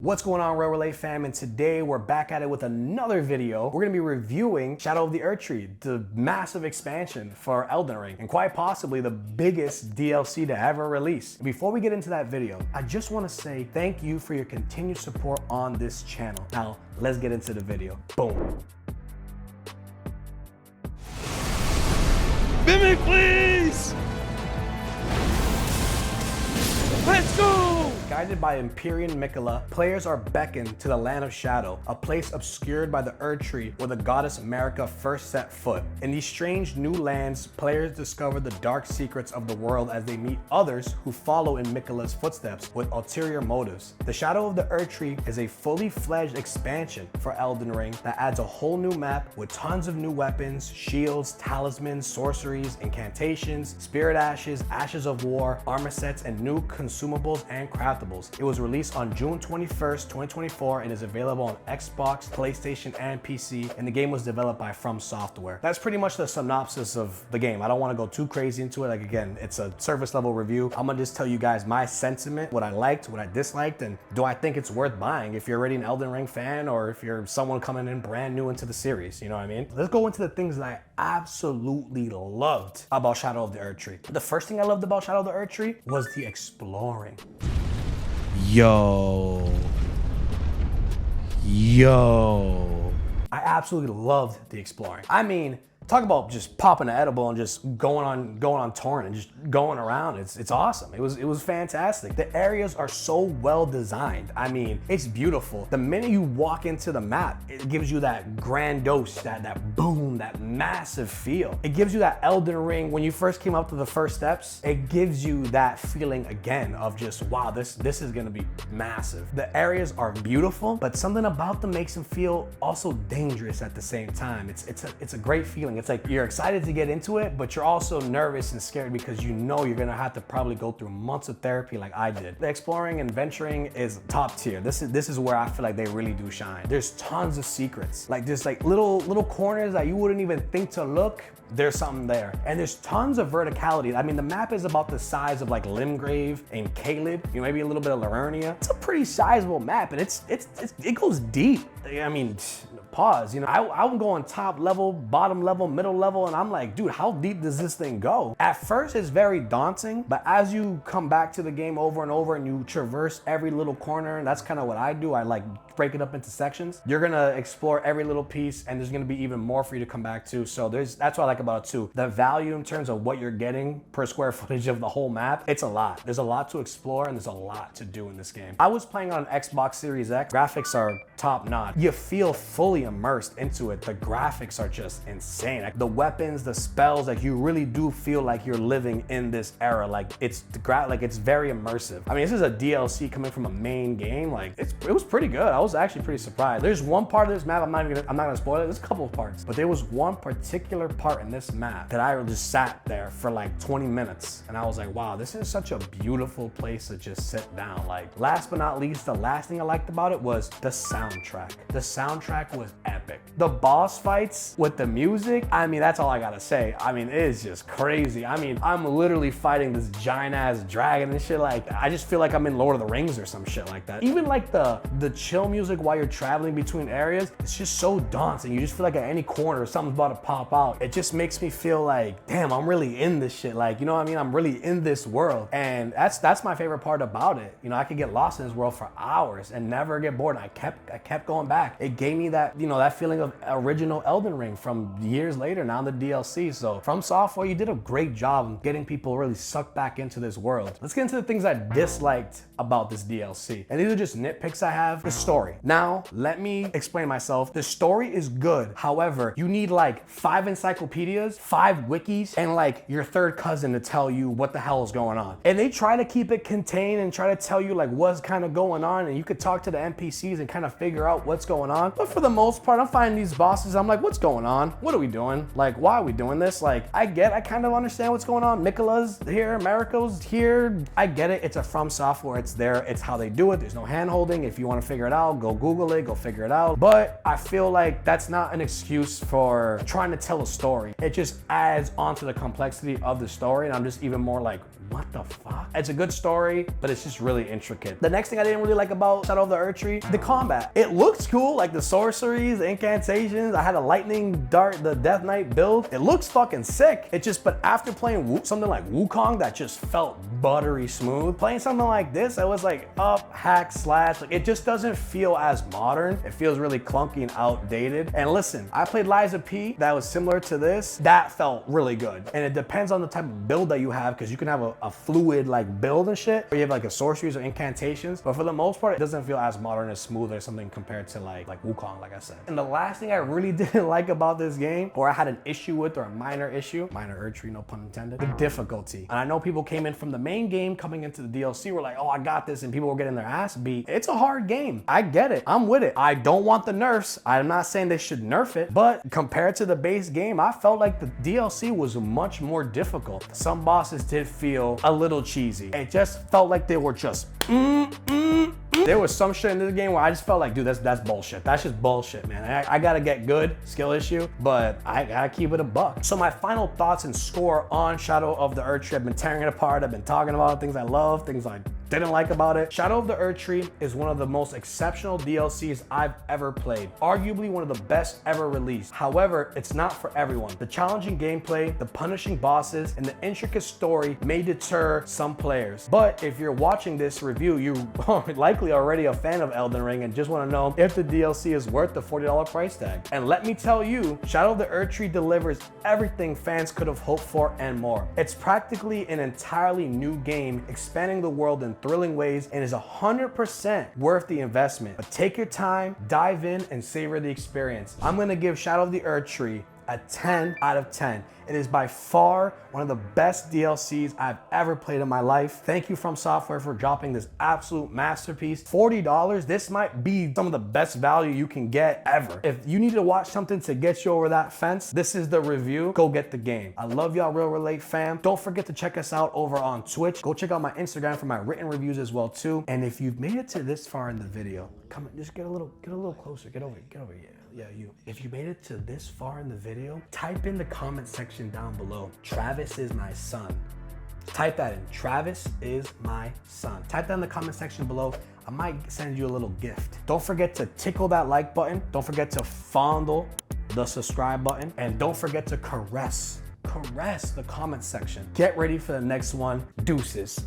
What's going on, Rail Relay fam? And today we're back at it with another video. We're gonna be reviewing Shadow of the Erdtree, the massive expansion for Elden Ring, and quite possibly the biggest DLC to ever release. Before we get into that video, I just wanna say thank you for your continued support on this channel. Now, let's get into the video. Boom. Mimic, please! Let's go! Guided by Empyrean Mikola, players are beckoned to the Land of Shadow, a place obscured by the Erdtree where the goddess Marika first set foot. In these strange new lands, players discover the dark secrets of the world as they meet others who follow in Mikola's footsteps with ulterior motives. The Shadow of the Erdtree is a fully fledged expansion for Elden Ring that adds a whole new map with tons of new weapons, shields, talismans, sorceries, incantations, spirit ashes, ashes of war, armor sets, and new consumables and craftables. It was released on June 21st, 2024 and is available on Xbox, PlayStation, and PC, and the game was developed by FromSoftware. That's pretty much the synopsis of the game. I don't want to go too crazy into it. Like, again, it's a surface level review. I'm gonna just tell you guys my sentiment, what I liked, what I disliked, and do I think it's worth buying if you're already an Elden Ring fan or if you're someone coming in brand new into the series, you know what I mean? Let's go into the things that I absolutely loved about Shadow of the Erdtree. The first thing I loved about Shadow of the Erdtree was the exploring. Yo. I absolutely loved the exploring. I mean, talk about just popping an edible and just going on torrent and just going around. It's awesome. It was fantastic. The areas are so well designed. I mean, it's beautiful. The minute you walk into the map, it gives you that grandiose, that boom, that massive feel. It gives you that Elden Ring when you first came up to the first steps. It gives you that feeling again of just, wow, this is gonna be massive. The areas are beautiful, but something about them makes them feel also dangerous at the same time. It's a great feeling. It's like you're excited to get into it, but you're also nervous and scared because you know you're gonna have to probably go through months of therapy like I did. The exploring and venturing is top tier. This is where I feel like they really do shine. There's tons of secrets. Like there's like little corners that you wouldn't even think to look. There's something there. And there's tons of verticality. I mean, the map is about the size of like Limgrave and Caleb, you know, maybe a little bit of Liurnia. It's a pretty sizable map and it goes deep. I mean, pause, you know, I would go on top level, bottom level, middle level, and I'm like, dude, how deep does this thing go? At first, it's very daunting, but as you come back to the game over and over and you traverse every little corner, and that's kind of what I do. I like break it up into sections. You're gonna explore every little piece, and there's gonna be even more for you to come back to. So that's what I like about it too. The value in terms of what you're getting per square footage of the whole map, it's a lot. There's a lot to explore, and there's a lot to do in this game. I was playing on an Xbox Series X. Graphics are top notch. You feel fully immersed into it. The graphics are just insane. Like the weapons, the spells, like you really do feel like you're living in this era. Like it's very immersive. I mean, this is a DLC coming from a main game. Like it was pretty good. I was actually pretty surprised. There's one part of this map, I'm not gonna spoil it. There's a couple of parts, but there was one particular part in this map that I just sat there for like 20 minutes and I was like, wow, this is such a beautiful place to just sit down. Like last but not least, the last thing I liked about it was the soundtrack. The soundtrack was epic. The boss fights with the music, I mean, that's all I gotta say. I mean, it is just crazy. I mean, I'm literally fighting this giant ass dragon and shit. Like, I just feel like I'm in Lord of the Rings or some shit like that. Even like the chill music while you're traveling between areas, it's just so daunting. You just feel like at any corner something's about to pop out. It just makes me feel like, damn, I'm really in this shit. Like, you know what I mean? I'm really in this world. And that's my favorite part about it. You know, I could get lost in this world for hours and never get bored. And I kept going back. It gave me that, you know, that feeling of original Elden Ring from years later, now the DLC. So FromSoftware, you did a great job getting people really sucked back into this world. Let's get into the things I disliked about this DLC. And these are just nitpicks I have. The story. Now, let me explain myself. The story is good. However, you need like 5 encyclopedias, 5 wikis, and like your third cousin to tell you what the hell is going on. And they try to keep it contained and try to tell you like what's kind of going on, and you could talk to the NPCs and kind of figure out what's going on. But for the most part, I'm finding these bosses, I'm like, what's going on? What are we doing? Like, why are we doing this? Like, I kind of understand what's going on. Mikola's here, Mariko's here. I get it. It's a FromSoftware. It's there. It's how they do it. There's no hand holding. If you want to figure it out, go Google it, go figure it out. But I feel like that's not an excuse for trying to tell a story. It just adds onto the complexity of the story. And I'm just even more like, what the fuck? It's a good story, but it's just really intricate. The next thing I didn't really like about Shadow of the Erdtree, the combat. It looks cool, like the sorceries, the incantations. I had a lightning dart, the Death Knight build. It looks fucking sick. It just, but after playing something like Wukong that just felt buttery smooth, playing something like this, I was like up, hack, slash. Like, it just doesn't feel as modern. It feels really clunky and outdated. And listen, I played Liza P that was similar to this. That felt really good. And it depends on the type of build that you have, because you can have a fluid like build and shit, or you have like a sorceries or incantations. But for the most part, it doesn't feel as modern, as smooth or something compared to like Wukong, like I said. And the last thing I really didn't like about this game, or I had an issue with, or a minor Erdtree, no pun intended, the difficulty. And I know people came in from the main game, coming into the DLC, were like, oh, I got this, and people were getting their ass beat. It's a hard game. I get it. I'm with it. I don't want the nerfs. I'm not saying they should nerf it, but compared to the base game, I felt like the DLC was much more difficult. Some bosses did feel a little cheesy. It just felt like they were just There was some shit in this game where I just felt like, dude, that's bullshit. That's just bullshit, man. I gotta get good, skill issue, but I gotta keep it a buck. So my final thoughts and score on Shadow of the Erdtree, I've been tearing it apart. I've been talking about things I love, things I didn't like about it. Shadow of the Erdtree is one of the most exceptional DLCs I've ever played. Arguably one of the best ever released. However, it's not for everyone. The challenging gameplay, the punishing bosses, and the intricate story may deter some players. But if you're watching this review, you are likely already a fan of Elden Ring and just want to know if the DLC is worth the $40 price tag. And let me tell you, Shadow of the Erdtree delivers everything fans could have hoped for and more. It's practically an entirely new game, expanding the world in thrilling ways, and is 100% worth the investment. But take your time, dive in, and savor the experience. I'm gonna give Shadow of the Erdtree a 10 out of 10. It is by far one of the best DLCs I've ever played in my life. Thank you FromSoftware for dropping this absolute masterpiece. $40, this might be some of the best value you can get ever. If you need to watch something to get you over that fence, this is the review. Go get the game. I love y'all, Real Relate fam. Don't forget to check us out over on Twitch. Go check out my Instagram for my written reviews as well too. And if you've made it to this far in the video, come on, just get a little closer. Get over here. Yeah, you. If you made it to this far in the video, type in the comment section down below, Travis is my son. Type that in, Travis is my son. Type that in the comment section below. I might send you a little gift. Don't forget to tickle that like button. Don't forget to fondle the subscribe button. And don't forget to caress the comment section. Get ready for the next one. Deuces.